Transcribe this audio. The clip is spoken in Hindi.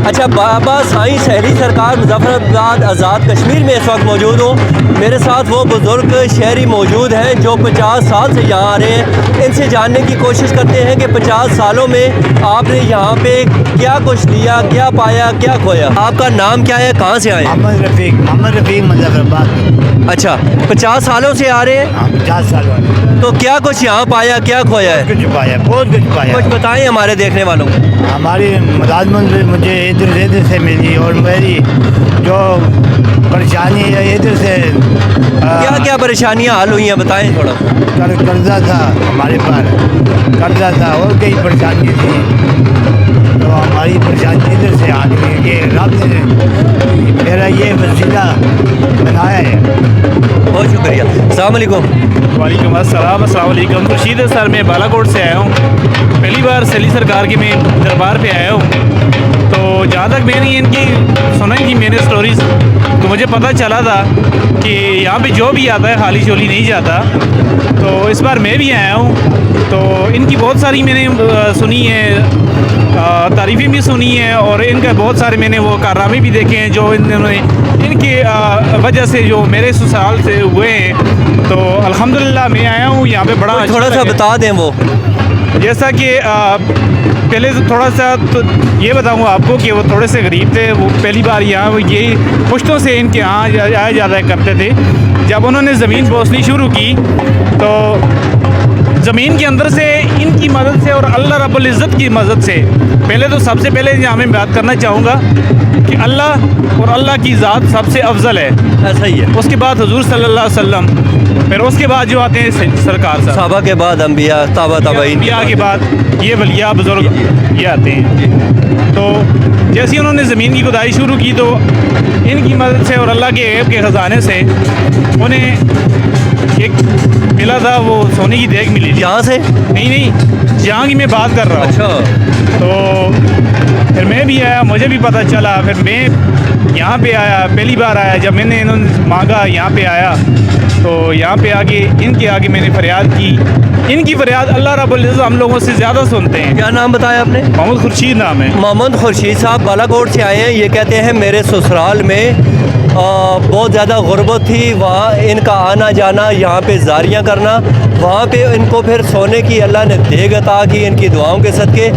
अच्छा, बाबा साईं सहली सरकार मुजफ्फराबाद आज़ाद कश्मीर में इस वक्त मौजूद हूँ। मेरे साथ वो बुज़ुर्ग शहरी मौजूद हैं जो 50 साल से यहाँ आ रहे हैं। इनसे जानने की कोशिश करते हैं कि 50 सालों में आपने यहाँ पे क्या कुछ लिया, क्या पाया, क्या खोया। आपका नाम क्या है, कहाँ से आए? मोहम्मद रफ़ीक मुजफ्फराबाद। अच्छा, 50 सालों से आ रहे हैं। हाँ, 50 साल वाले। तो क्या कुछ यहाँ पाया, क्या खोया है? कुछ पाया, बहुत कुछ पाया। कुछ बताएं हमारे देखने वालों को। हमारी मुलाजमत भी मुझे इधर से मिली और मेरी जो परेशानी है इधर से क्या क्या परेशानियाँ हल हुई हैं, बताएं थोड़ा। कर्जा था हमारे पास, कर्जा था और कई परेशानी थी। तो हमारी परेशानी इधर से आ गई है कि रब ने मेरा ये वसीला बनाया है। बहुत शुक्रिया। अस्सलाम वालेकुम। वालेकुम अस्सलाम। अस्सलाम वालेकुम। रशीद सर, मैं बालाकोट से आया हूँ। पहली बार सैली सरकार के मैं दरबार पे आया हूँ। तो जहाँ तक मैंने इनकी सुनी थी मैंने स्टोरीज़, तो मुझे पता चला था कि यहाँ पे जो भी आता है खाली झोली नहीं जाता। तो इस बार मैं भी आया हूँ, तो इनकी बहुत सारी मैंने सुनी है, तारीफ़ें भी सुनी है और इनका बहुत सारे मैंने वो कारनामे भी देखे हैं जो इन्होंने इनके वजह से जो मेरे ससुराल से हुए हैं। तो अल्हम्दुलिल्लाह मैं आया हूँ यहाँ पे। बड़ा थोड़ा सा बता दें वो। जैसा कि पहले तो थोड़ा सा तो ये बताऊँगा आपको कि वो थोड़े से गरीब थे। वो पहली बार यहाँ यही पुश्तों से इनके यहाँ आया जाया करते थे। जब उन्होंने ज़मीन बोसनी शुरू की तो ज़मीन के अंदर से इनकी मदद से और अल्लाह रब्बुल इज़्ज़त की मदद से, पहले तो सबसे पहले यहाँ मैं बात करना चाहूँगा कि अल्लाह और अल्लाह की ज़ात सबसे अफजल है। ऐसा ही है। उसके बाद हुजूर सल्लल्लाहु अलैहि वसल्लम, फिर उसके बाद जो आते हैं सरकार साहब, सहाबा के बाद अम्बिया, ताबाइन के बाद ये वलिया बुज़ुर्ग ये आते हैं। तो जैसे ही उन्होंने ज़मीन की खुदाई शुरू की तो इनकी मदद से और अल्लाह के ऐब के ख़जाने से उन्हें एक मिला था, वो सोने की देग मिली थी। यहाँ से नहीं, जहाँ की मैं बात कर रहा हूँ। अच्छा। तो फिर मैं भी आया, मुझे भी पता चला। फिर मैं यहाँ पे आया, पहली बार आया जब मैंने इन्होंने मांगा यहाँ पे आया। तो यहाँ पे आके इनके आगे मैंने फरियाद की। इनकी फरियाद अल्लाह रब्बुल इज़्ज़त हम लोगों से ज़्यादा सुनते हैं। क्या नाम बताया आपने? मोहम्मद खुर्शीद नाम है। मोहम्मद खुर्शीद साहब बालाकोट से आए हैं। ये कहते हैं मेरे ससुराल में बहुत ज़्यादा गुर्बत थी, वहाँ इनका आना जाना, यहाँ पे जारियाँ करना, वहाँ पे इनको फिर सोने की अल्लाह ने देग अता की इनकी दुआओं के सदके।